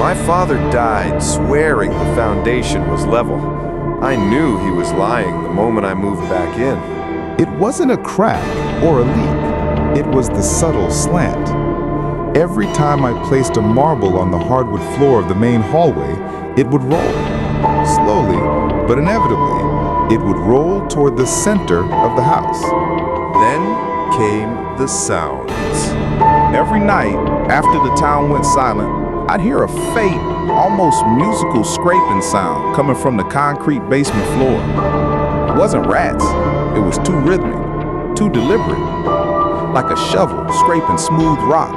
My father died swearing the foundation was level. I knew he was lying the moment I moved back in. It wasn't a crack or a leak. It was the subtle slant. Every time I placed a marble on the hardwood floor of the main hallway, it would roll. Slowly, but inevitably, it would roll toward the center of the house. Then came the sounds. Every night, after the town went silent, I'd hear a faint, almost musical scraping sound coming from the concrete basement floor. It wasn't rats. It was too rhythmic, too deliberate. Like a shovel scraping smooth rock,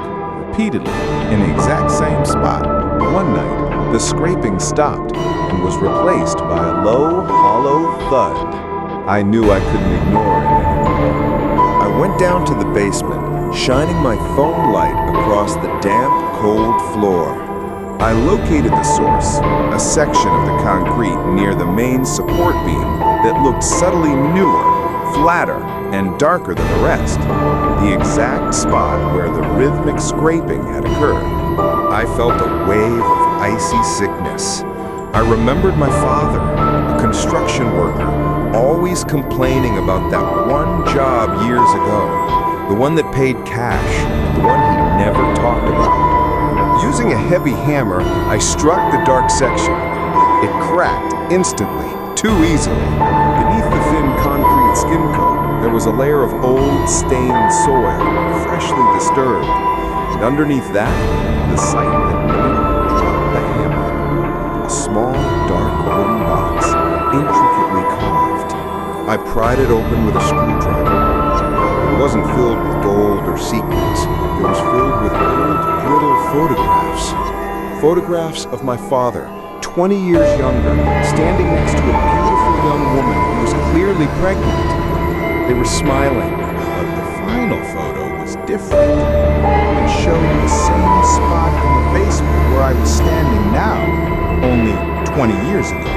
repeatedly, in the exact same spot. One night, the scraping stopped and was replaced by a low, hollow thud. I knew I couldn't ignore it anymore. I went down to the basement, shining my phone light across the damp, cold floor. I located the source, a section of the concrete near the main support beam that looked subtly newer, flatter, and darker than the rest, the exact spot where the rhythmic scraping had occurred. I felt a wave of icy sickness. I remembered my father, a construction worker, always complaining about that one job years ago, the one that paid cash, the one he never talked about. Using a heavy hammer, I struck the dark section. It cracked instantly, too easily. Beneath the thin concrete skin coat, there was a layer of old, stained soil, freshly disturbed. And underneath that, the sight that made me drop the hammer. A small, dark wooden box, intricately carved. I pried it open with a screwdriver. It wasn't filled with gold or sequins. It was filled with old, brittle photographs. Photographs of my father, 20 years younger, standing next to a beautiful young woman who was clearly pregnant. They were smiling, but the final photo was different and showed the same spot in the basement where I was standing now, only 20 years ago.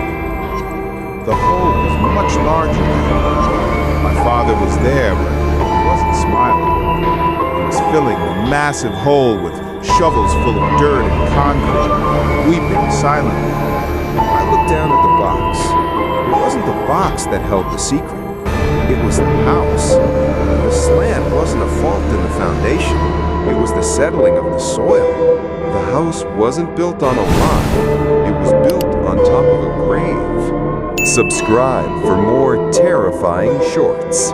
The hole was much larger now. My father was there, but he wasn't smiling. He was filling the massive hole with shovels full of dirt and concrete, weeping silently. I looked down at the box. It wasn't the box that held the secret. It was the house. The slant wasn't a fault in the foundation. It was the settling of the soil. The house wasn't built on a rock. It was built on top of a grave. Subscribe for more terrifying shorts.